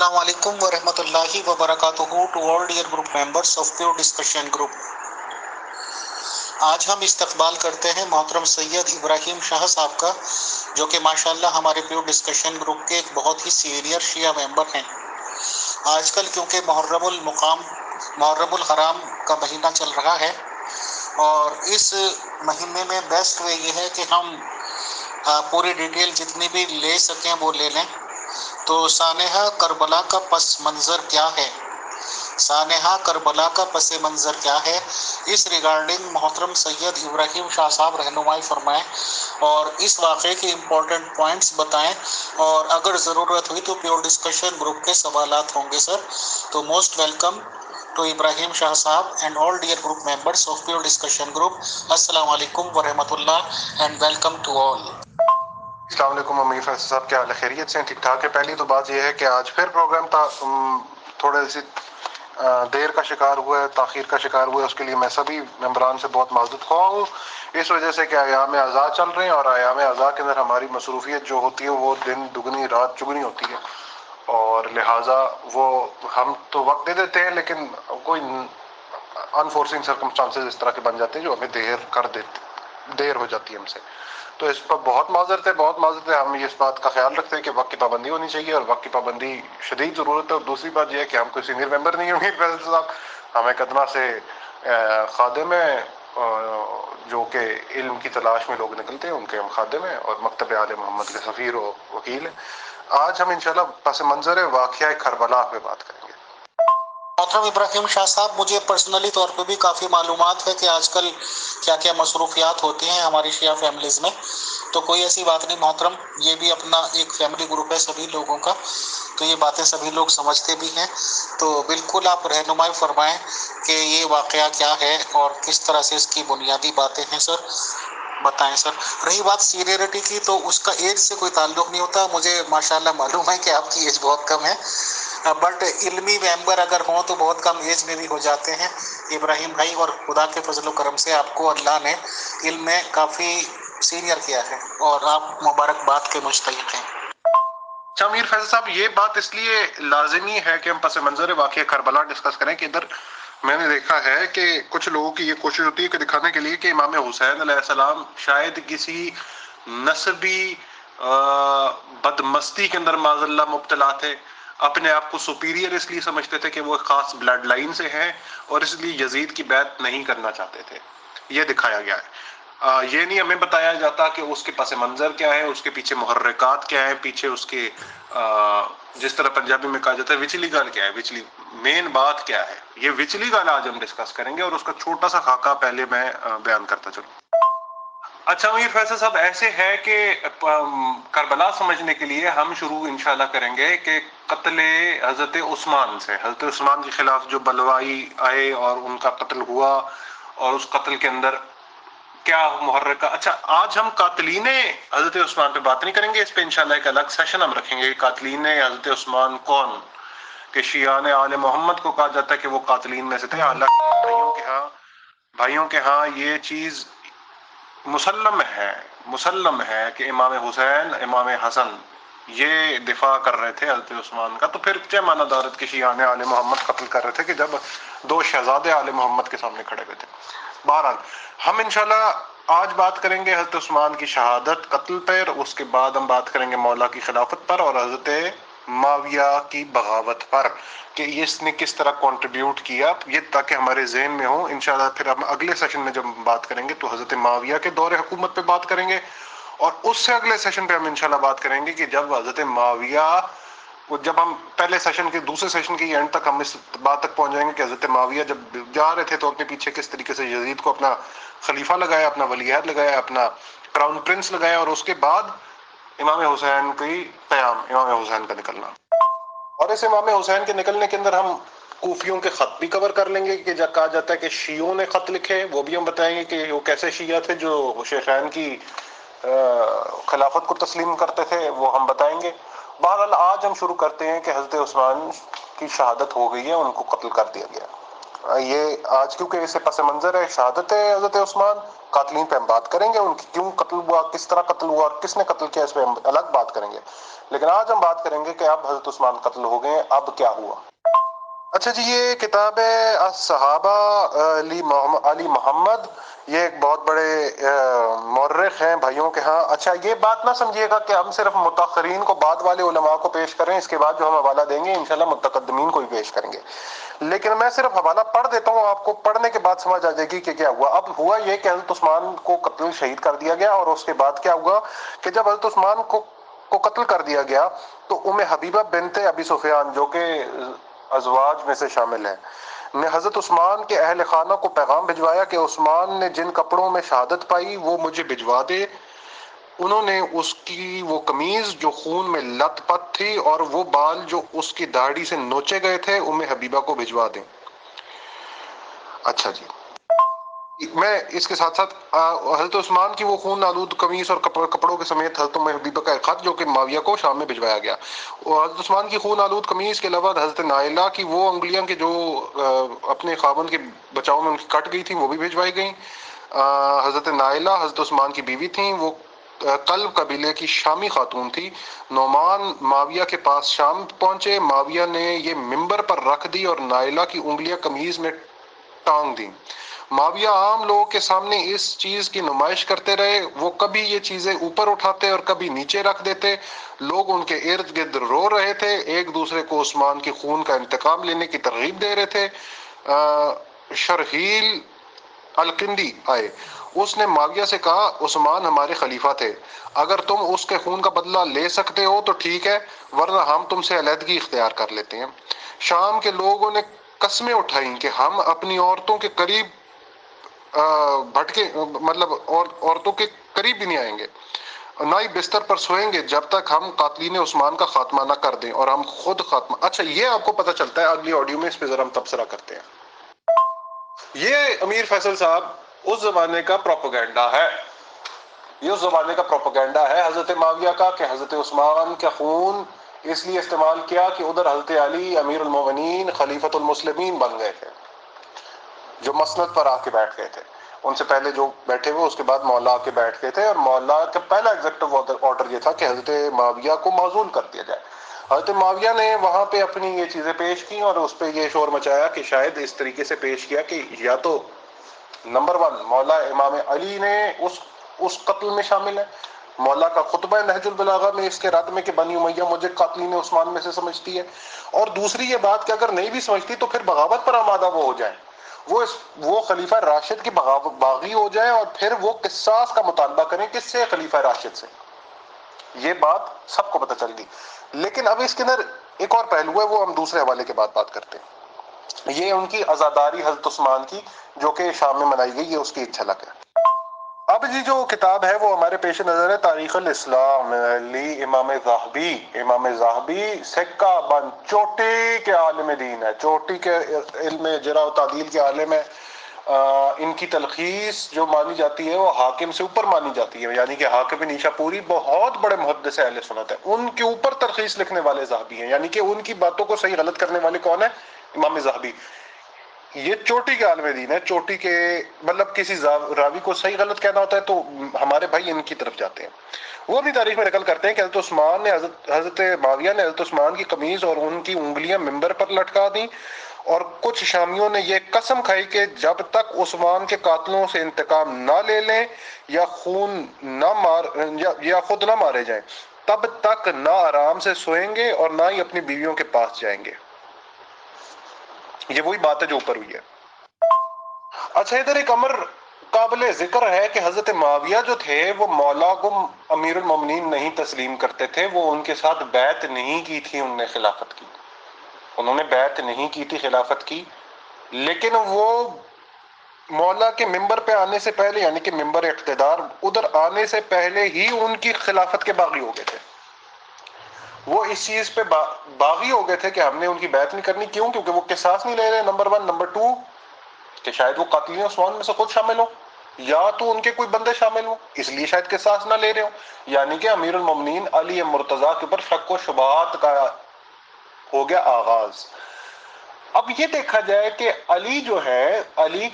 السلام علیکم ورحمۃ اللہ وبرکاتہ to all dear group members of pure discussion group. آج ہم استقبال کرتے ہیں محترم سید ابراہیم شاہ صاحب کا، جو کہ ماشاءاللہ ہمارے پیور ڈسکشن گروپ کے ایک بہت ہی سینئر شیعہ ممبر ہیں۔ آج کل کیونکہ محرم الحرام کا مہینہ چل رہا ہے، اور اس مہینے میں بیسٹ وے یہ ہے کہ ہم پوری ڈیٹیل جتنی بھی لے سکیں وہ لے لیں۔ تو سانحہ کربلا کا پس منظر کیا ہے، سانحہ کربلا کا پس منظر کیا ہے، اس ریگارڈنگ محترم سید ابراہیم شاہ صاحب رہنمائی فرمائیں اور اس واقعے کے امپورٹنٹ پوائنٹس بتائیں، اور اگر ضرورت ہوئی تو پیور ڈسکشن گروپ کے سوالات ہوں گے سر۔ تو موسٹ ویلکم ٹو ابراہیم شاہ صاحب and all dear group members of pure discussion group. السلام علیکم ورحمۃ اللہ اینڈ ویلکم ٹو آل۔ السلام علیکم امیر فیصل صاحب، کیا حال ہے؟ خیریت سے ہیں؟ ٹھیک ٹھاک ہے؟ پہلی تو بات یہ ہے کہ آج پھر پروگرام تھوڑے سی دیر کا شکار ہوا ہے، تاخیر کا شکار ہوا ہے، اس کے لیے میں سبھی ممبران سے بہت معذرت خواہ ہوں، اس وجہ سے کہ ایام اعزاء چل رہے ہیں، اور ایام اعزاء کے اندر ہماری مصروفیت جو ہوتی ہے وہ دن دگنی رات چگنی ہوتی ہے، اور لہٰذا وہ ہم تو وقت دے دیتے ہیں، لیکن کوئی انفورسنگ سرکمسٹانسز اس طرح کے بن جاتے ہیں جو ہمیں دیر ہو جاتی ہے ہم سے، تو اس پر بہت معذرت ہے، بہت معذرت ہے۔ ہم اس بات کا خیال رکھتے ہیں کہ وقت کی پابندی ہونی چاہیے، اور وقت کی پابندی شدید ضرورت ہے۔ اور دوسری بات یہ ہے کہ ہم کوئی سینئر ممبر نہیں ہوں گے فیصل صاحب، ہم ایک ادنا سے خادم ہیں، جو کہ علم کی تلاش میں لوگ نکلتے ہیں، ان کے ہم خادم ہیں، اور مکتب آل محمد کے سفیر و وکیل ہیں۔ آج ہم انشاءاللہ پس منظر واقعہ کربلا پہ بات کریں گے۔ محترم ابراہیم شاہ صاحب، مجھے پرسنلی طور پہ بھی کافی معلومات ہے کہ آج کل کیا کیا مصروفیات ہوتی ہیں ہماری شیعہ فیملیز میں، تو کوئی ایسی بات نہیں محترم، یہ بھی اپنا ایک فیملی گروپ ہے سبھی لوگوں کا، تو یہ باتیں سبھی لوگ سمجھتے بھی ہیں، تو بالکل آپ رہنمائی فرمائیں کہ یہ واقعہ کیا ہے اور کس طرح سے اس کی بنیادی باتیں ہیں سر، بتائیں سر۔ رہی بات سینئرٹی کی، تو اس کا ایج سے کوئی تعلق نہیں ہوتا، مجھے ماشاءاللہ معلوم ہے کہ آپ کی ایج بہت کم ہے، بٹ علمی ممبر اگر ہوں تو بہت کم ایج میں بھی ہو جاتے ہیں ابراہیم بھائی، اور خدا کے فضل و کرم سے آپ کو اللہ نے علم میں کافی سینئر کیا ہے، اور آپ مبارکباد کے مستحق ہیں۔ اچھا امیر فیصل صاحب، یہ بات اس لیے لازمی ہے کہ ہم پس منظر واقعہ کربلا ڈسکس کریں کہ ادھر میں نے دیکھا ہے کہ کچھ لوگوں کی یہ کوشش ہوتی ہے کہ دکھانے کے لیے کہ امام حسین علیہ السلام شاید کسی نسبی بدمستی کے اندر معاذ اللہ مبتلا تھے، اپنے آپ کو سپیریئر اس لیے سمجھتے تھے کہ وہ خاص بلڈ لائن سے ہیں، اور اس لیے یزید کی بیعت نہیں کرنا چاہتے تھے، یہ دکھایا گیا ہے۔ یہ نہیں ہمیں بتایا جاتا کہ اس کے پس منظر کیا ہے، اس کے پیچھے محرکات کیا ہے، پیچھے اس کے جس طرح پنجابی میں کہا جاتا ہے وچلی گل کیا ہے، وچلی مین بات کیا ہے، یہ وچلی گل آج ہم ڈسکس کریں گے، اور اس کا چھوٹا سا خاکہ پہلے میں بیان کرتا چلوں۔ اچھا امیر فیصل صاحب، ایسے ہے کہ کربلا سمجھنے کے لیے ہم شروع انشاءاللہ کریں گے کہ قتل حضرت عثمان سے، حضرت عثمان کے خلاف جو بلوائی آئے اور ان کا قتل ہوا، اور اس قتل کے اندر کیا محرک کا۔ اچھا، آج ہم قاتلین حضرت عثمان پہ بات نہیں کریں گے، اس پہ انشاءاللہ ایک الگ سیشن ہم رکھیں گے۔ قاتلین حضرت عثمان کون، کہ شیعان آل محمد کو کہا جاتا ہے کہ وہ قاتلین میں سے تھے، حالانکہ بھائیوں کے ہاں یہ چیز مسلم ہے کہ امام حسین امام حسن یہ دفاع کر رہے تھے حضرت عثمان کا، تو پھر کیا معنی دارت کہ شیعان آل محمد قتل کر رہے تھے کہ جب دو شہزادے آل محمد کے سامنے کھڑے ہوئے تھے۔ بہرحال ہم انشاءاللہ آج بات کریں گے حضرت عثمان کی شہادت، قتل پر، اس کے بعد ہم بات کریں گے مولا کی خلافت پر، اور حضرت معاویہ کی بغاوت پر کہ اس نے کس طرح کنٹریبیوٹ کیا، یہ تاکہ ہمارے ذہن میں ہو۔ انشاءاللہ پھر ہم اگلے سیشن میں جب بات کریں گے تو حضرت معاویہ کے دور حکومت پہ بات کریں گے، اور اس سے اگلے سیشن پہ ہم انشاءاللہ بات کریں گے کہ جب حضرت معاویہ جب ہم پہلے سیشن کے دوسرے سیشن کی اینڈ تک ہم اس بات تک پہنچ جائیں گے کہ حضرت معاویہ جب جا رہے تھے تو اپنے پیچھے کس طریقے سے یزید کو اپنا خلیفہ لگایا، اپنا ولی عہد لگایا، اپنا کراؤن پرنس لگایا، اور اس کے بعد امام حسین کی قیام، امام حسین کا نکلنا، اور اس امام حسین کے نکلنے کے اندر ہم کوفیوں کے خط بھی کور کر لیں گے کہ جب کہا جاتا ہے کہ شیعوں نے خط لکھے، وہ بھی ہم بتائیں گے کہ وہ کیسے شیعہ تھے جو شیخین کی خلافت کو تسلیم کرتے تھے، وہ ہم بتائیں گے۔ بہرحال آج ہم شروع کرتے ہیں کہ حضرت عثمان کی شہادت ہو گئی ہے، ان کو قتل کر دیا گیا۔ یہ آج کیونکہ اسے پس منظر ہے شہادت ہے حضرت عثمان، قاتلین پہ ہم بات کریں گے، ان کی کیوں قتل ہوا، کس طرح قتل ہوا اور کس نے قتل کیا، اس پہ ہم الگ بات کریں گے. لیکن آج ہم بات کریں گے کہ اب حضرت عثمان قتل ہو گئے، اب کیا ہوا. اچھا جی، یہ کتاب ہے الصحابہ علی محمد، یہ ایک بہت بڑے مورخ ہیں بھائیوں کے ہاں. اچھا یہ بات نہ سمجھیے گا کہ ہم صرف متاخرین کو، بعد والے علماء کو پیش کریں، اس کے بعد جو ہم حوالہ دیں گے انشاءاللہ متقدمین کو بھی پیش کریں گے. لیکن میں صرف حوالہ پڑھ دیتا ہوں، آپ کو پڑھنے کے بعد سمجھ آ جائے گی کہ کیا ہوا. اب ہوا یہ کہ حضرت عثمان کو قتل شہید کر دیا گیا، اور اس کے بعد کیا ہوا کہ جب حضرت عثمان کو قتل کر دیا گیا تو ام حبیبہ بنت ابی سفیان جو کہ ازواج میں سے شامل ہیں نے حضرت عثمان کے اہل خانہ کو پیغام بھجوایا کہ عثمان نے جن کپڑوں میں شہادت پائی وہ مجھے بھجوا دے. انہوں نے اس کی وہ قمیض جو خون میں لت پت تھی اور وہ بال جو اس کی داڑھی سے نوچے گئے تھے ام حبیبہ کو بھجوا دیں. اچھا جی، میں اس کے ساتھ ساتھ حضرت عثمان کی وہ خون آلود قمیص اور کپڑوں کے سمیت حضرت ام حبیبہ کا ایک خط جو کہ معاویہ کو شام میں بھجوایا گیا. اور حضرت عثمان کی خون آلود قمیص کے علاوہ حضرت نائلہ کی وہ انگلیاں کہ جو اپنے خاوند کے بچاؤ میں ان کی کٹ گئی تھیں وہ بھی بھجوائی گئیں. حضرت نائلہ حضرت عثمان کی بیوی تھیں، وہ کلب قبیلے کی شامی خاتون تھی. نعمان معاویہ کے پاس شام پہنچے، معاویہ نے یہ منبر پر رکھ دی اور نائلہ کی انگلیاں قمیض میں ٹانگ دیں. معاویہ عام لوگوں کے سامنے اس چیز کی نمائش کرتے رہے، وہ کبھی یہ چیزیں اوپر اٹھاتے اور کبھی نیچے رکھ دیتے. لوگ ان کے ارد گرد رو رہے تھے، ایک دوسرے کو عثمان کی خون کا انتقام لینے کی ترغیب دے رہے تھے. شرحیل الکندی آئے، اس نے معاویہ سے کہا عثمان ہمارے خلیفہ تھے، اگر تم اس کے خون کا بدلہ لے سکتے ہو تو ٹھیک ہے، ورنہ ہم تم سے علیحدگی اختیار کر لیتے ہیں. شام کے لوگوں نے قسمیں اٹھائیں کہ ہم اپنی عورتوں کے قریب بھٹکے، مطلب عورتوں کے قریب بھی نہیں آئیں گے، نہ ہی بستر پر سوئیں گے جب تک ہم قاتلین عثمان کا خاتمہ نہ کر دیں اور ہم خود خاتمہ. اچھا یہ آپ کو پتہ چلتا ہے اگلی آڈیو میں، اس پہ ذرا ہم تبصرہ کرتے ہیں. یہ امیر فیصل صاحب اس زمانے کا پروپیگنڈا ہے، یہ اس زمانے کا پروپیگنڈا ہے حضرت معاویہ کا کہ حضرت عثمان کا خون اس لیے استعمال کیا کہ ادھر حضرت علی امیر المومنین خلیفۃ المسلمین بن گئے تھے جو مسند پر آ کے بیٹھ گئے تھے. ان سے پہلے جو بیٹھے ہوئے اس کے بعد مولا آ کے بیٹھ گئے تھے، اور مولا کا پہلا ایگزیکٹو آرڈر یہ تھا کہ حضرت معاویہ کو معزول کر دیا جائے. حضرت معاویہ نے وہاں پہ اپنی یہ چیزیں پیش کی اور اس پہ یہ شور مچایا کہ شاید اس طریقے سے پیش کیا کہ یا تو نمبر 1 مولا امام علی نے اس قتل میں شامل ہے، مولا کا خطبہ نہج البلاغہ میں اس کے رد میں کہ بنی امیہ مجھے قاتلین عثمان میں سے سمجھتی ہے، اور دوسری یہ بات کہ اگر نہیں بھی سمجھتی تو پھر بغاوت پر آمادہ وہ ہو جائیں، وہ خلیفہ راشد کی باغی ہو جائیں اور پھر وہ قصاص کا مطالبہ کریں کس سے؟ خلیفہ راشد سے. یہ بات سب کو پتہ چل گئی. لیکن اب اس کے اندر ایک اور پہلو ہے، وہ ہم دوسرے حوالے کے بعد بات کرتے ہیں. یہ ان کی عزاداری حضرت عثمان کی جو کہ شام میں منائی گئی، یہ اس کی ایک جھلک ہے. اب جی جو کتاب ہے وہ ہمارے پیش نظر ہے تاریخ الاسلام لی امام ذاہبی. امام ذاہبی سکہ بند چوٹی کے عالم دین ہے، چوٹی کے علم جرح و تعدیل کے عالم ہے. ان کی تلخیص جو مانی جاتی ہے وہ حاکم سے اوپر مانی جاتی ہے، یعنی کہ حاکم نیشا پوری بہت بڑے محدث اہل سنت ہے، ان کے اوپر تلخیص لکھنے والے ذاہبی ہیں، یعنی کہ ان کی باتوں کو صحیح غلط کرنے والے کون ہیں؟ امام ذاہبی. یہ چوٹی کے عالم دین ہے، چوٹی کے مطلب کسی راوی کو صحیح غلط کہنا ہوتا ہے تو ہمارے بھائی ان کی طرف جاتے ہیں. وہ بھی تاریخ میں نقل کرتے ہیں کہ حضرت عثمان نے حضرت معاویہ نے حضرت عثمان کی قمیض اور ان کی انگلیاں منبر پر لٹکا دیں، اور کچھ شامیوں نے یہ قسم کھائی کہ جب تک عثمان کے قاتلوں سے انتقام نہ لے لیں یا خود نہ مارے جائیں تب تک نہ آرام سے سوئیں گے اور نہ ہی اپنی بیویوں کے پاس جائیں گے. یہ وہی بات ہے جو اوپر ہوئی ہے. اچھا ادھر ایک امر قابل ذکر ہے کہ حضرت معاویہ جو تھے وہ مولا کو امیر المومنین نہیں تسلیم کرتے تھے، وہ ان کے ساتھ بیعت نہیں کی تھی، انہوں نے خلافت کی، انہوں نے بیعت نہیں کی تھی خلافت کی، لیکن وہ مولا کے ممبر پہ آنے سے پہلے یعنی کہ ممبر اقتدار ادھر آنے سے پہلے ہی ان کی خلافت کے باغی ہو گئے تھے. وہ اس چیز پہ باغی ہو گئے تھے کہ ہم نے ان کی بیعت نہیں کرنی. کیوں؟ کیونکہ وہ قصاص نہیں لے رہے، نمبر 1. نمبر 2 کہ شاید وہ قاتلین عثمان میں سے خود شامل ہو یا تو ان کے کوئی بندے شامل ہوں، اس لیے شاید قصاص نہ لے رہے ہوں. یعنی کہ امیر المومنین علی مرتضیٰ کے اوپر شک و شبہات کا ہو گیا آغاز. اب یہ دیکھا جائے کہ علی جو ہے، علی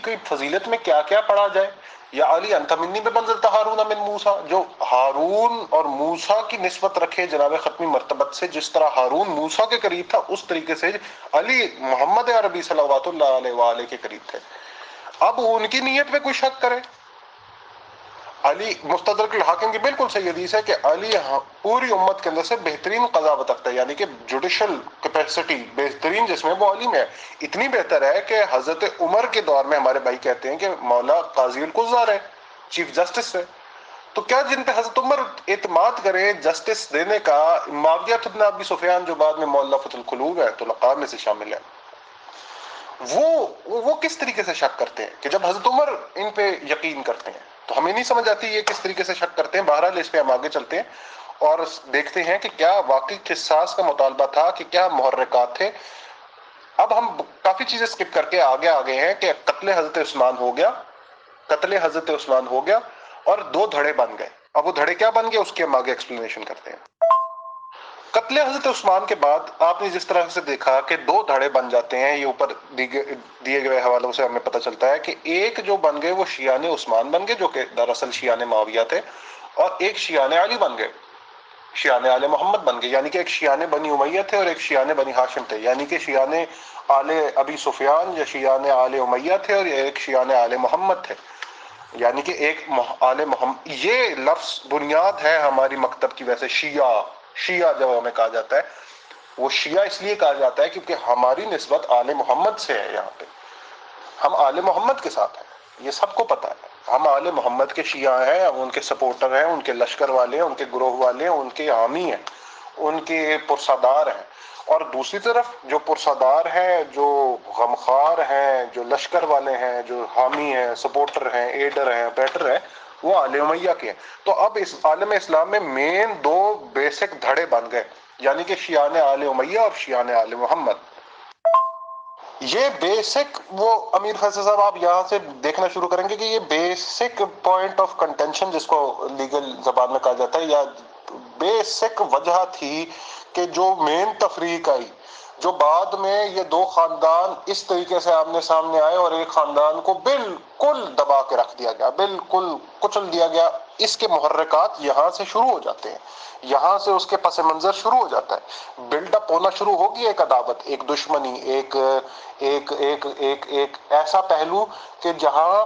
کی فضیلت میں کیا کیا پڑھا جائے. یا علی انت منی بمنزلۃ ہارون من موسیٰ، جو ہارون اور موسیٰ کی نسبت رکھے جناب ختمی مرتبت سے، جس طرح ہارون موسیٰ کے قریب تھا اس طریقے سے علی محمد عربی صلوات اللہ علیہ وآلہ کے قریب تھے. اب ان کی نیت پہ کوئی شک کرے. علی مستدرک الحاکم کی بالکل صحیح حدیث ہے کہ علی پوری امت کے اندر سے بہترین قضاوت رکھتا ہے، یعنی کہ جوڈیشل کیپیسٹی بہترین جس میں وہ علی میں ہے. اتنی بہتر ہے کہ حضرت عمر کے دور میں ہمارے بھائی کہتے ہیں کہ مولا قاضی القضار ہے، چیف جسٹس ہے. تو کیا جن پہ حضرت عمر اعتماد کریں جسٹس دینے کا، معاویہ بن ابی سفیان جو بعد میں مؤلفۃ القلوب ہے تو لقاب میں سے شامل ہے، وہ کس طریقے سے شک کرتے ہیں کہ جب حضرت عمر ان پہ یقین کرتے ہیں تو ہمیں نہیں سمجھ آتی یہ کس طریقے سے شک کرتے ہیں. بہرحال اس پہ ہم آگے چلتے ہیں اور دیکھتے ہیں کہ کیا واقعی قصاص کا مطالبہ تھا، کہ کیا محرکات تھے. اب ہم کافی چیزیں سکپ کر کے آگے ہیں کہ قتل حضرت عثمان ہو گیا، قتل حضرت عثمان ہو گیا اور دو دھڑے بن گئے. اب وہ دھڑے کیا بن گئے اس کی ہم آگے ایکسپلینیشن کرتے ہیں. قتل حضرت عثمان کے بعد آپ نے جس طرح سے دیکھا کہ دو دھڑے بن جاتے ہیں، یہ اوپر دیے گئے حوالوں سے ہمیں پتہ چلتا ہے کہ ایک جو بن گئے وہ شیعان عثمان بن گئے جو کہ دراصل شیعان معاویہ تھے، اور ایک شیعان علی بن گئے، شیعان آل محمد بن گئے. یعنی کہ ایک شیعان بنی امیہ تھے اور ایک شیعان بنی ہاشم تھے، یعنی کہ شیعان آل ابی سفیان یا شیعان آل امیہ تھے اور ایک شیعان آل محمد تھے. یعنی کہ ایک آل محمد، یہ لفظ بنیاد ہے ہماری مکتب کی. ویسے شیعہ جب ہمیں کہا جاتا ہے وہ شیعہ اس لیے کہا جاتا ہے کیونکہ ہماری نسبت آل محمد سے ہے. یہاں پہ ہم آل محمد کے ساتھ ہیں، یہ سب کو پتہ ہے. ہم آل محمد کے شیعہ ہیں، ہم ان کے سپورٹر ہیں، ان کے لشکر والے ہیں، ان کے گروہ والے ہیں، ان کے حامی ہیں، ان کے پرسادار ہیں. اور دوسری طرف جو پرسادار ہیں، جو غمخوار ہیں، جو لشکر والے ہیں، جو حامی ہیں، سپورٹر ہیں، ایڈر ہیں، بیٹر ہیں، وہ آل امیہ کے ہیں. تو اب اس عالم اسلام میں مین دو بیسک دھڑے بن گئے، یعنی کہ شیعان آل امیہ اور شیعان آل محمد. یہ بیسک، وہ امیر فیصل صاحب آپ یہاں سے دیکھنا شروع کریں گے کہ یہ بیسک پوائنٹ آف کنٹینشن جس کو لیگل زبان میں کہا جاتا ہے، یا بیسک وجہ تھی کہ جو مین تفریق آئی، جو بعد میں یہ دو خاندان اس طریقے سے آمنے سامنے آئے اور ایک خاندان کو بالکل دبا کے رکھ دیا گیا، بالکل کچل دیا گیا. اس کے محرکات یہاں سے شروع ہو جاتے ہیں، یہاں سے اس کے پس منظر شروع ہو جاتا ہے. بلڈ اپ ہونا شروع ہوگی ایک عداوت، ایک دشمنی، ایک ایک ایک ایک ایک ایسا پہلو کہ جہاں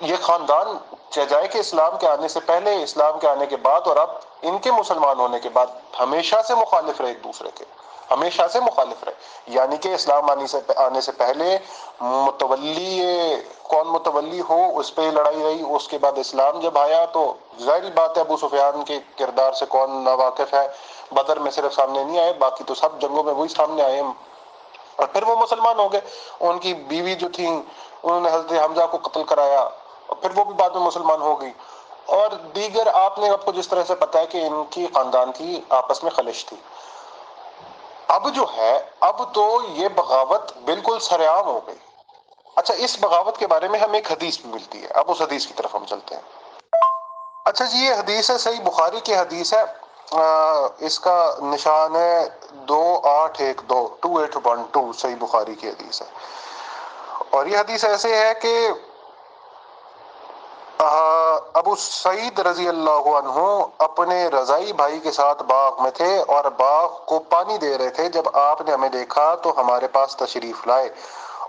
یہ خاندان جائے کہ اسلام کے آنے سے پہلے، اسلام کے آنے کے بعد اور اب ان کے مسلمان ہونے کے بعد ہمیشہ سے مخالف رہے ایک دوسرے کے، ہمیشہ سے مخالف رہے. یعنی کہ اسلام آنے سے پہلے متولی، کون متولی ہو اس پہ لڑائی رہی. اس کے بعد اسلام جب آیا تو ظاہری بات ہے ابو سفیان کے کردار سے کون ناواقف ہے، بدر میں صرف سامنے نہیں آئے، باقی تو سب جنگوں میں وہی سامنے آئے. اور پھر وہ مسلمان ہو گئے، ان کی بیوی جو تھیں انہوں نے حضرت حمزہ کو قتل کرایا اور پھر وہ بھی بعد میں مسلمان ہو گئی. اور دیگر آپ نے آپ کو جس طرح سے پتا ہے کہ ان کی خاندان کی آپس میں خلش تھی. اب جو ہے، اب تو یہ بغاوت بالکل سرعام ہو گئی. اچھا، اس بغاوت کے بارے میں ہمیں ایک حدیث بھی ملتی ہے، اب اس حدیث کی طرف ہم چلتے ہیں. اچھا جی، یہ حدیث ہے، صحیح بخاری کی حدیث ہے. اس کا نشان ہے 2812 2812، صحیح بخاری کی حدیث ہے. اور یہ حدیث ایسے ہے کہ ابو سعید رضی اللہ عنہ اپنے رضائی بھائی کے ساتھ باغ میں تھے اور باغ کو پانی دے رہے تھے. جب آپ نے ہمیں دیکھا تو ہمارے پاس تشریف لائے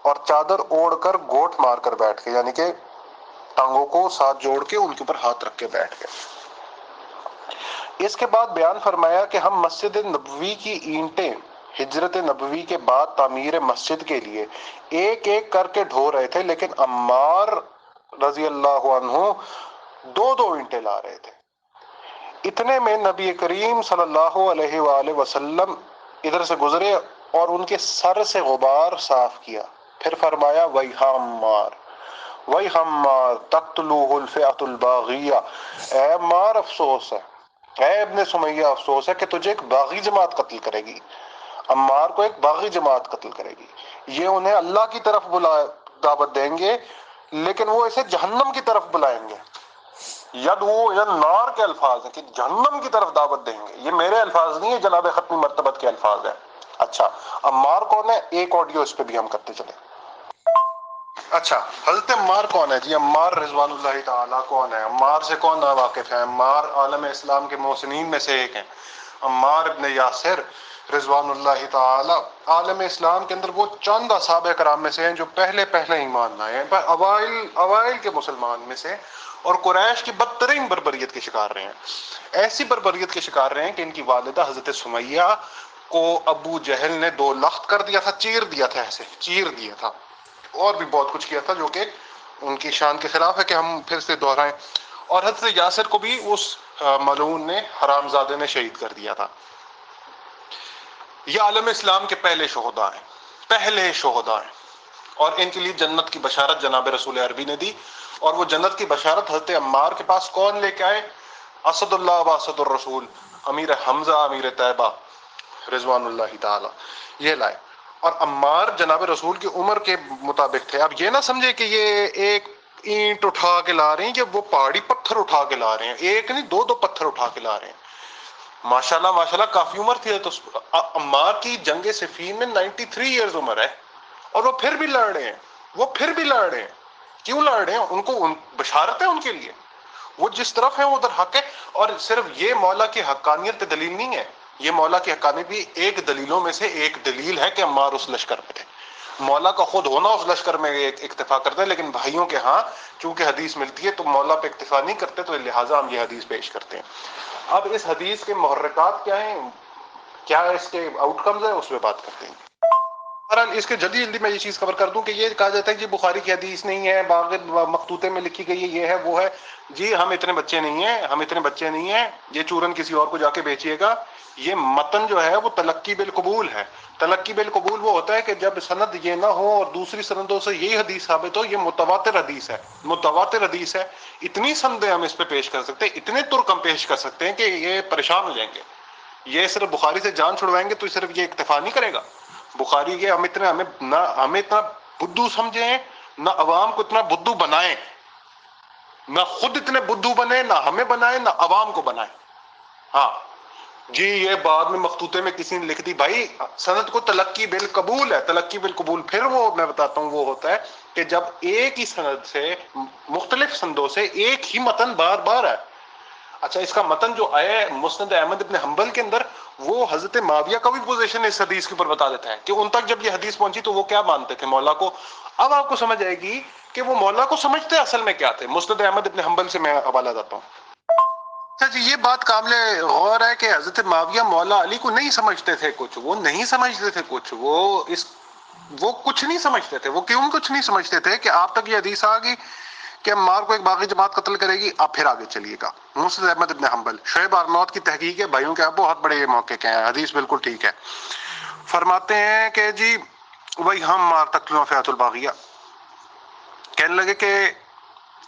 اور چادر اوڑھ کر گھونٹ مار کر بیٹھ گئے، یعنی کہ ٹانگوں کو ساتھ جوڑ کے ان کے اوپر ہاتھ رکھ کے بیٹھ گئے. اس کے بعد بیان فرمایا کہ ہم مسجد نبوی کی اینٹیں ہجرت نبوی کے بعد تعمیر مسجد کے لیے ایک ایک کر کے ڈھو رہے تھے، لیکن عمار رضی اللہ عنہ دو دو اینٹیں لا رہے تھے. اتنے میں نبی کریم صلی اللہ علیہ وآلہ وسلم ادھر سے گزرے اور ان کے سر سے غبار صاف کیا. پھر فرمایا وَيْحَ عمار، وَيْحَ عمار تَقْتُلُوهُ الْفِئَةُ الْبَاغِيَّةُ، اے عمار افسوس ہے، اے ابن سمیہ افسوس ہے کہ تجھے ایک باغی جماعت قتل کرے گی. عمار کو ایک باغی جماعت قتل کرے گی. یہ انہیں اللہ کی طرف دعوت دیں گے لیکن وہ اسے جہنم کی طرف بلائیں گے. یدعو الی النار کے الفاظ ہیں کہ جہنم کی طرف دعوت دیں گے. یہ میرے الفاظ نہیں ہے، جناب ختمی مرتبت کے الفاظ ہیں. اچھا عمار کون ہے؟ ایک آڈیو اس پہ بھی ہم کرتے چلیں. اچھا حضرت عمار کون ہے جی؟ عمار رضوان اللہ تعالیٰ کون ہے؟ عمار سے کون نا واقف ہے؟ عمار عالم اسلام کے محسنین میں سے ایک ہیں. عمار ابن یاسر رضوان اللہ تعالیٰ عالم اسلام کے اندر وہ چند اصحاب کرام میں سے ہیں جو پہلے ایمان لائے ہیں، پر اوائل کے مسلمان میں سے، اور قریش کی بدترین بربریت کے شکار رہے ہیں. ایسی بربریت کے شکار رہے ہیں کہ ان کی والدہ حضرت سمیہ کو ابو جہل نے 2 لخت کر دیا تھا، چیر دیا تھا، ایسے چیر دیا تھا، اور بھی بہت کچھ کیا تھا جو کہ ان کی شان کے خلاف ہے کہ ہم پھر سے دہرائیں. اور حضرت یاسر کو بھی اس ملعون نے، حرام زادے نے شہید کر دیا تھا. یہ عالم اسلام کے پہلے شہداء ہیں، پہلے شہداء ہیں، اور ان کے لیے جنت کی بشارت جناب رسول عربی نے دی. اور وہ جنت کی بشارت حضرت عمار کے پاس کون لے کے آئے؟ اسد اللہ و اسد الرسول، امیر حمزہ امیر طیبہ رضوان اللہ تعالی، یہ لائے. اور عمار جناب رسول کی عمر کے مطابق تھے. اب یہ نہ سمجھے کہ یہ ایک اینٹ اٹھا کے لا رہے ہیں، کہ وہ پہاڑی پتھر اٹھا کے لا رہے ہیں، ایک نہیں 2 پتھر اٹھا کے لا رہے ہیں. ماشاءاللہ کافی عمر تھی. تو عمار کی جنگ صفین میں 93 ایئرز عمر ہے، اور وہ پھر بھی لڑ رہے ہیں. کیوں لڑ رہے ہیں؟ ان کو بشارت ہے ان کے لیے، وہ جس طرف ہے وہ ادھر حق ہے. اور صرف یہ مولا کی حقانیت پہ دلیل نہیں ہے، یہ مولا کی حقانیت بھی ایک دلیلوں میں سے ایک دلیل ہے کہ عمار اس لشکر میں تھے. مولا کا خود ہونا اس لشکر میں ایک اکتفا کرتا ہے، لیکن بھائیوں کے ہاں چونکہ حدیث ملتی ہے تو مولا پہ اکتفا نہیں کرتے، تو لہٰذا ہم یہ حدیث پیش کرتے ہیں. اب اس حدیث کے محرکات کیا ہیں، کیا اس کے آؤٹ کمز ہیں، اس پہ بات کرتے ہیں. بہرحال اس کے جلدی میں یہ چیز کور کر دوں کہ یہ کہا جاتا ہے کہ بخاری کی حدیث نہیں ہے، باغ مخطوطے میں لکھی گئی ہے، یہ ہے وہ ہے. جی ہم اتنے بچے نہیں ہیں، یہ چورن کسی اور کو جا کے بیچیے گا. یہ متن جو ہے وہ تلقی بالقبول ہے. تلقی بالقبول وہ ہوتا ہے کہ جب سند یہ نہ ہو اور دوسری سندوں سے یہی حدیث ثابت ہو. یہ متواتر حدیث ہے. اتنی سندیں ہم اس پہ پیش کر سکتے ہیں، اتنے ترک ہم پیش کر سکتے ہیں کہ یہ پریشان ہو جائیں گے. یہ صرف بخاری سے جان چھڑوائیں گے تو صرف یہ اکتفا نہیں کرے گا. بخاری کے ہمیں اتنا بدھو سمجھیں، نہ عوام کو اتنا بدھو بنائیں، نہ خود اتنے بدھو بنے، نہ ہمیں بنائیں، نہ عوام کو بنائیں. ہاں جی یہ بعد میں مخطوطے میں کسی نے لکھ دی. بھائی سند کو تلقی بالقبول ہے. تلقی بالقبول پھر وہ میں بتاتا ہوں وہ ہوتا ہے کہ جب ایک ہی سند سے مختلف سندوں سے ایک ہی متن بار بار ہے. اچھا اس کا متن جو آیا مسند احمد ابن حنبل کے اندر، وہ حضرت معاویہ کا بھی پوزیشن اس حدیث کے اوپر بتا دیتا ہے کہ ان تک جب یہ حدیث پہنچی تو وہ کیا مانتے تھے مولا کو. اب آپ کو سمجھ آئے گی کہ وہ مولا کو سمجھتے اصل میں کیا تھے. مسند احمد ابن حنبل سے میں حوالہ دیتا ہوں. اچھا جی یہ بات قابل غور ہے کہ حضرت معاویہ مولا علی کو نہیں سمجھتے تھے کچھ. وہ نہیں سمجھتے تھے کچھ، وہ کچھ نہیں سمجھتے تھے. وہ کیوں کچھ نہیں سمجھتے تھے کہ آپ تک یہ حدیث آ گئی کہ عمار کو ایک باغی جماعت قتل کرے گی. آپ پھر آگے چلیے گا. مسند احمد ابن حنبل، شعیب آرناؤت کی تحقیق ہے بھائیوں کے، آپ بہت بڑے یہ موقع کے ہیں، حدیث بالکل ٹھیک ہے. فرماتے ہیں کہ جی وہی ہم مار تقتلون فیات الباغیہ، کہنے لگے کہ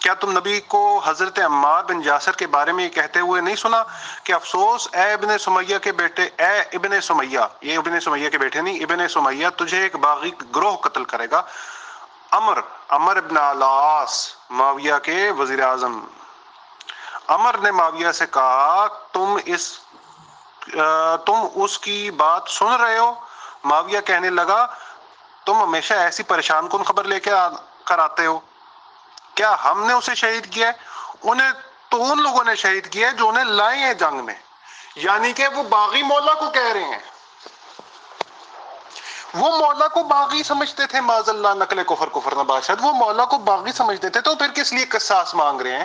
کیا تم نبی کو حضرت عمار بن یاسر کے بارے میں یہ کہتے ہوئے نہیں سنا کہ افسوس اے ابن سمیہ کے بیٹے، اے ابن سمیہ، یہ ابن سمیہ کے بیٹے نہیں، ابن سمیہ، تجھے ایک باغی گروہ قتل کرے گا. عمر ابن العاص معاویہ کے وزیر اعظم. عمر نے معاویہ سے کہا تم اس کی بات سن رہے ہو؟ معاویہ کہنے لگا تم ہمیشہ ایسی پریشان کن خبر لے کے کر آتے ہو. کیا ہم نے اسے شہید کیا ہے؟ انہیں تو ان لوگوں نے شہید کیا ہے جو انہیں لائے ہیں جنگ میں. یعنی کہ وہ باغی مولا کو کہہ رہے ہیں، وہ مولا کو باغی سمجھتے تھے. معاذ اللہ نقل کفر نہ باشد، وہ مولا کو باغی سمجھتے تھے. تو پھر کس لیے قصاص مانگ رہے ہیں؟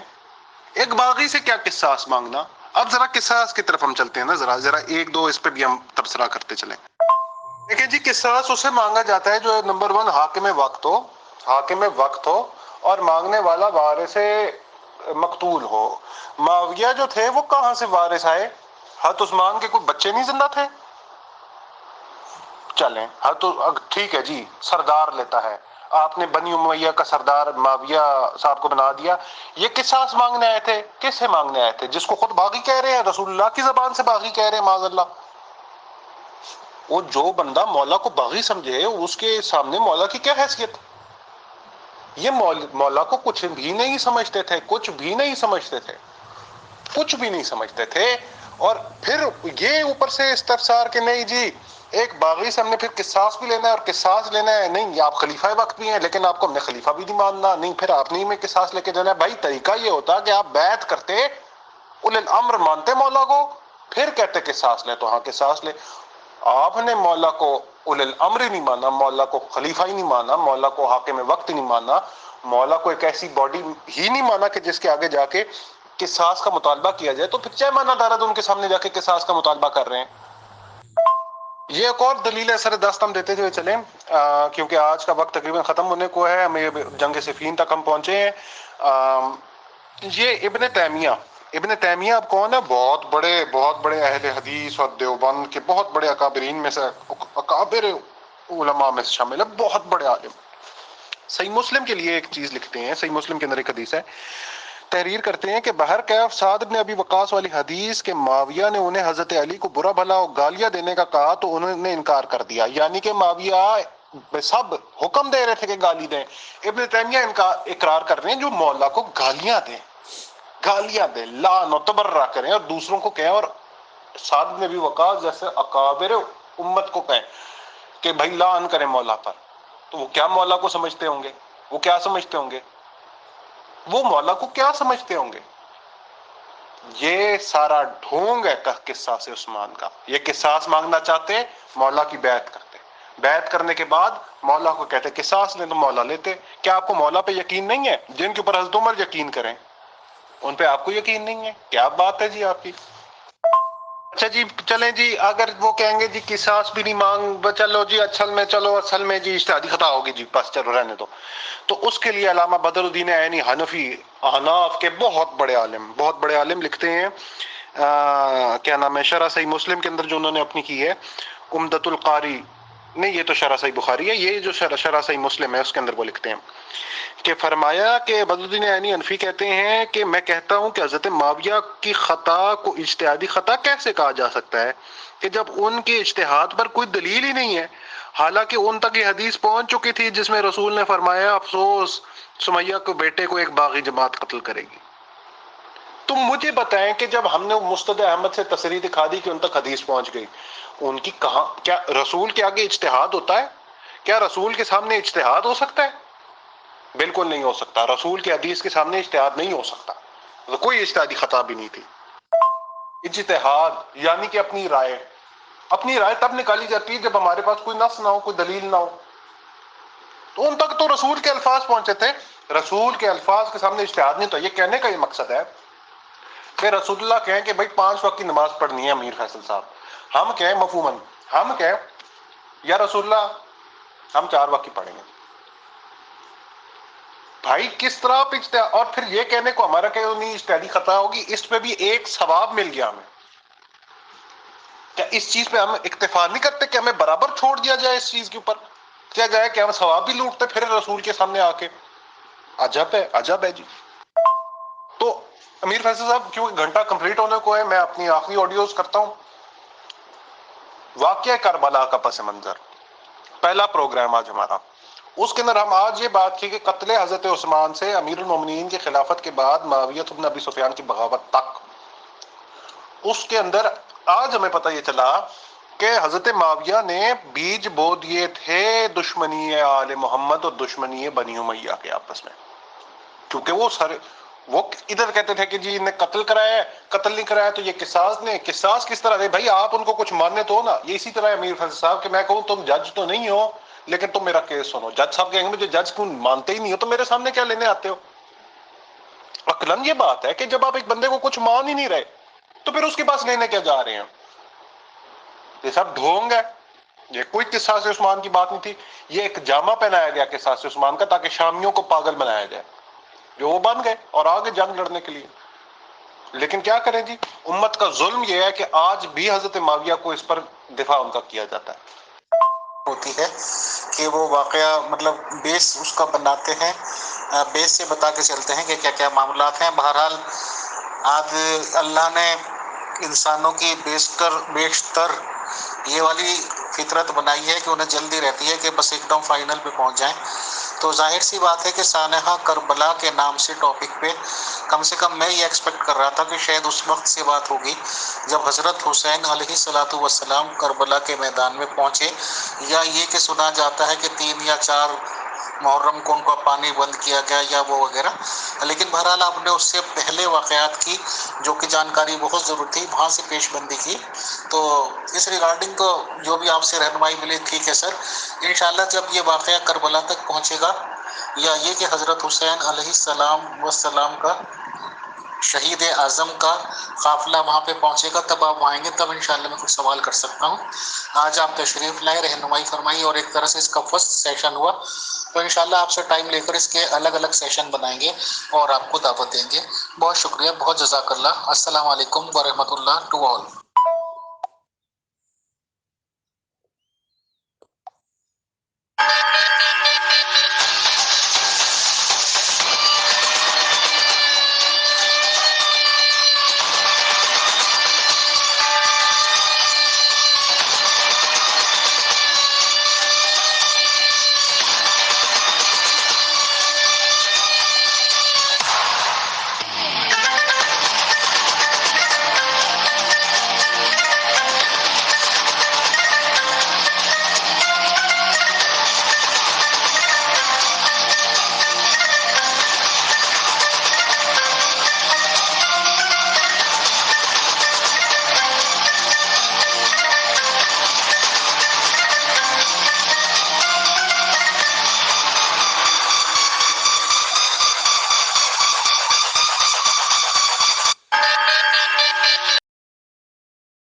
ایک باغی سے کیا قصاص مانگنا؟ اب ذرا قصاص کی طرف ہم چلتے ہیں نا، ذرا ایک دو اس پہ بھی ہم تبصرہ کرتے چلیں. دیکھیں جی قصاص اسے مانگا جاتا ہے جو نمبر 1 حاکم وقت ہو اور مانگنے والا وارث مقتول ہو. معاویہ جو تھے وہ کہاں سے وارث آئے؟ حضرت عثمان کے کوئی بچے نہیں زندہ تھے؟ چلیں ٹھیک ہے جی، سردار لیتا ہے، آپ نے بنی امیہ کا سردار معاویہ صاحب کو بنا دیا. یہ قصاص مانگنے آئے تھے؟ کس سے مانگنے آئے تھے؟ جس کو خود باغی کہہ رہے ہیں، رسول اللہ کی زبان سے باغی کہہ رہے ہیں معاذ اللہ. وہ جو بندہ مولا کو باغی سمجھے اس کے سامنے مولا کی کیا حیثیت؟ یہ مولا کو کچھ بھی نہیں سمجھتے تھے، کچھ بھی نہیں سمجھتے تھے. کچھ بھی نہیں سمجھتے تھے. اور پھر یہ اوپر سے استفسار کہ نہیں جی ایک باغی سے ہم نے پھر قصاص بھی لینا ہے، اور قصاص لینا ہے نہیں آپ خلیفہ وقت بھی ہیں لیکن آپ کو ہم نے خلیفہ بھی نہیں ماننا، نہیں پھر آپ نہیں میں قصاص لے کے جانا ہے. بھائی طریقہ یہ ہوتا کہ آپ بیعت کرتے، اولي الامر مانتے مولا کو، پھر کہتے قصاص لے، تو ہاں قصاص لے. آپ نے مولا کو اولي الامر ہی نہیں مانا، مولا کو خلیفہ ہی نہیں مانا، مولا کو حاکم وقت ہی نہیں مانا، مولا کو ایک ایسی باڈی ہی نہیں مانا کہ جس کے آگے جا کے قصاص کا مطالبہ کیا جائے، تو پھر چہ مانا دارد ان کے سامنے جا کے قصاص کا مطالبہ کر رہے ہیں. یہ ایک اور دلیل ہے سر دست ہم دیتے ہوئے چلیں، کیونکہ آج کا وقت تقریباً ختم ہونے کو ہے، ہمیں جنگ صفین تک ہم پہنچے ہیں. یہ ابن تیمیہ اب کون ہے؟ بہت بڑے اہل حدیث اور دیوبند کے بہت بڑے اکابرین میں سے، اکابر علماء میں سے شامل ہے، بہت بڑے عالم. صحیح مسلم کے لیے ایک چیز لکھتے ہیں، صحیح مسلم کے اندر ایک حدیث ہے، تحریر کرتے ہیں کہ بہرکیف سعد بن ابی وقاص والی حدیث کہ معاویہ نے انہیں حضرت علی کو برا بھلا اور گالیاں دینے کا کہا تو انہوں نے انکار کر دیا، یعنی کہ معاویہ سب حکم دے رہے تھے کہ گالی دیں، ابن تیمیہ اقرار کر رہے ہیں جو مولا کو گالیاں دیں، لعن و تبرہ کریں اور دوسروں کو کہیں، اور سعد بن ابی وقاص جیسے اکابر امت کو کہیں کہ بھائی لعن کریں مولا پر، تو وہ کیا مولا کو سمجھتے ہوں گے؟ وہ کیا سمجھتے ہوں گے؟ وہ مولا کو کیا سمجھتے ہوں گے؟ یہ سارا ڈھونگ ہے قصاص عثمان کا. یہ قصاص مانگنا چاہتے، مولا کی بیعت کرتے، بیعت کرنے کے بعد مولا کو کہتے قصاص لیں تو مولا لیتے. کیا آپ کو مولا پہ یقین نہیں ہے؟ جن کے اوپر حضرت عمر یقین کریں ان پہ آپ کو یقین نہیں ہے؟ کیا بات ہے جی آپ کی. اچھا جی چلیں جی، اگر وہ کہیں گے جی قصاص بھی نہیں مانگ، چلو جی اصل میں جی اجتہادی خطا ہوگی جی، بس چلو رہنے دو. تو اس کے لیے علامہ بدر الدین عینی حنفی احناف کے بہت بڑے عالم لکھتے ہیں، کیا نام ہے، شرح صحیح مسلم کے اندر جو انہوں نے اپنی کی ہے، عمدۃ القاری نہیں، یہ تو شرح صحیح بخاری ہے، یہ جو شرح صحیح مسلم ہے اس کے اندر وہ لکھتے ہیں کہ فرمایا کہ بدر الدین عینی حنفی کہتے ہیں کہ میں کہتا ہوں کہ حضرت معاویہ کی خطا کو اجتہادی خطا کیسے کہا جا سکتا ہے کہ جب ان کے اجتہاد پر کوئی دلیل ہی نہیں ہے، حالانکہ ان تک یہ حدیث پہنچ چکی تھی جس میں رسول نے فرمایا افسوس سمیہ کو بیٹے کو ایک باغی جماعت قتل کرے گی. تم مجھے بتائیں کہ جب ہم نے مستد احمد سے تصریح دکھا دی کہ ان تک حدیث پہنچ گئی، ان کی کہاں، کیا رسول کے آگے اجتہاد ہوتا ہے؟ کیا رسول کے سامنے اجتہاد ہو سکتا ہے؟ بالکل نہیں ہو سکتا. رسول کے حدیث کے سامنے اجتہاد نہیں ہو سکتا، کوئی اجتہادی خطا بھی نہیں تھی. اجتہاد یعنی کہ اپنی رائے تب نکالی جاتی ہے جب ہمارے پاس کوئی نص نہ ہو، کوئی دلیل نہ ہو. تو ان تک تو رسول کے الفاظ پہنچے تھے، رسول کے الفاظ کے سامنے اجتہاد نہیں. تو یہ کہنے کا یہ مقصد ہے کہ رسول اللہ کہیں کہ بھائی 5 وقت کی نماز پڑھنی ہے امیر فیصل صاحب، ہم کہیں مفہوماً، ہم کہیں یا رسول اللہ ہم 4 وقت کی پڑھیں گے. بھائی کس طرح آپ اور پھر یہ کہنے کو ہمارا کہ نہیں اجتہادی خطا ہوگی، اس پہ بھی ایک ثواب مل گیا ہمیں. کیا اس چیز پہ ہم اکتفا نہیں کرتے کہ ہمیں برابر چھوڑ دیا جائے اس چیز کے اوپر، کیا جائے کہ ہم ثواب بھی لوٹتے پھر رسول کے سامنے آ کے؟ عجب ہے جی. تو امیر فیصل صاحب کیونکہ گھنٹہ کمپلیٹ ہونے کو ہے، میں اپنی آخری آڈیوز کرتا ہوں. واقعہ کربلا کا پس منظر، پہلا پروگرام آج ہمارا، اس کے اندر ہم آج یہ بات کی کہ قتل حضرت عثمان سے امیر المومنین کی خلافت کے بعد معاویہ بن ابی سفیان کی بغاوت تک، اس کے اندر آج ہمیں پتہ یہ چلا کہ حضرت معاویہ نے بیج بو دیے تھے دشمنی آل محمد اور دشمنی بنی امیہ کے آپس میں. کیونکہ وہ ادھر کہتے تھے کہ جی انہیں قتل کرایا ہے، قتل نہیں کرایا تو یہ قصاص کس طرح دے؟ بھائی آپ ان کو کچھ ماننے تو ہو نا. یہ اسی طرح ہے امیر فیصل صاحب کہ میں کہوں تم جج تو نہیں ہو لیکن تم میرا کیس سنو. جج صاحب کہیں گے مجھے جج کیوں مانتے ہی نہیں ہو تو میرے سامنے کیا لینے آتے ہو؟ عقلاً یہ بات ہے کہ جب آپ ایک بندے کو کچھ مان ہی نہیں رہے تو پھر اس کے پاس لینے کیا جا رہے ہیں؟ یہ سب ڈھونگ ہے. یہ کوئی قصاص عثمان کی بات نہیں تھی، یہ ایک جامہ پہنایا گیا قصاص عثمان کا تاکہ شامیوں کو پاگل بنایا جائے، جو وہ بن گئے اور آگے جنگ لڑنے کے لیے. لیکن کیا کریں جی، امت کا ظلم یہ ہے کہ آج بھی حضرت معاویہ کو اس پر دفاع ان کا کیا جاتا ہے. ہوتی ہے کہ وہ واقعہ مطلب بیس اس کا بناتے ہیں، بیس سے بتا کے چلتے ہیں کہ کیا کیا معاملات ہیں. بہرحال آج اللہ نے انسانوں کی بیشتر یہ والی فطرت بنائی ہے کہ انہیں جلدی رہتی ہے کہ بس ایک دم فائنل پہ پہنچ جائیں. تو ظاہر سی بات ہے کہ سانحہ کربلا کے نام سے ٹاپک پہ کم سے کم میں یہ ایکسپیکٹ کر رہا تھا کہ شاید اس وقت سے بات ہوگی جب حضرت حسین علیہ الصلوۃ والسلام کربلا کے میدان میں پہنچے، یا یہ کہ سنا جاتا ہے کہ 3 یا 4 محرم کو ان کا پانی بند کیا گیا یا وہ وغیرہ، لیکن بہرحال آپ نے اس سے پہلے واقعات کی جو کہ جانکاری بہت ضروری تھی وہاں سے پیش بندی کی، تو اس ریگارڈنگ تو جو بھی آپ سے رہنمائی ملی ٹھیک ہے سر۔ انشاءاللہ جب یہ واقعہ کربلا تک پہنچے گا، یا یہ کہ حضرت حسین علیہ السلام کا شہید اعظم کا قافلہ وہاں پہ پہنچے گا، تب آپ آئیں گے، تب انشاءاللہ میں کچھ سوال کر سکتا ہوں۔ آج آپ تشریف لائے، رہنمائی فرمائی، اور ایک طرح سے اس کا فرسٹ سیشن ہوا، تو انشاءاللہ آپ سے ٹائم لے کر اس کے الگ الگ سیشن بنائیں گے اور آپ کو دعوت دیں گے۔ بہت شکریہ، بہت جزاک اللہ۔ السلام علیکم ورحمۃ اللہ ٹو آل۔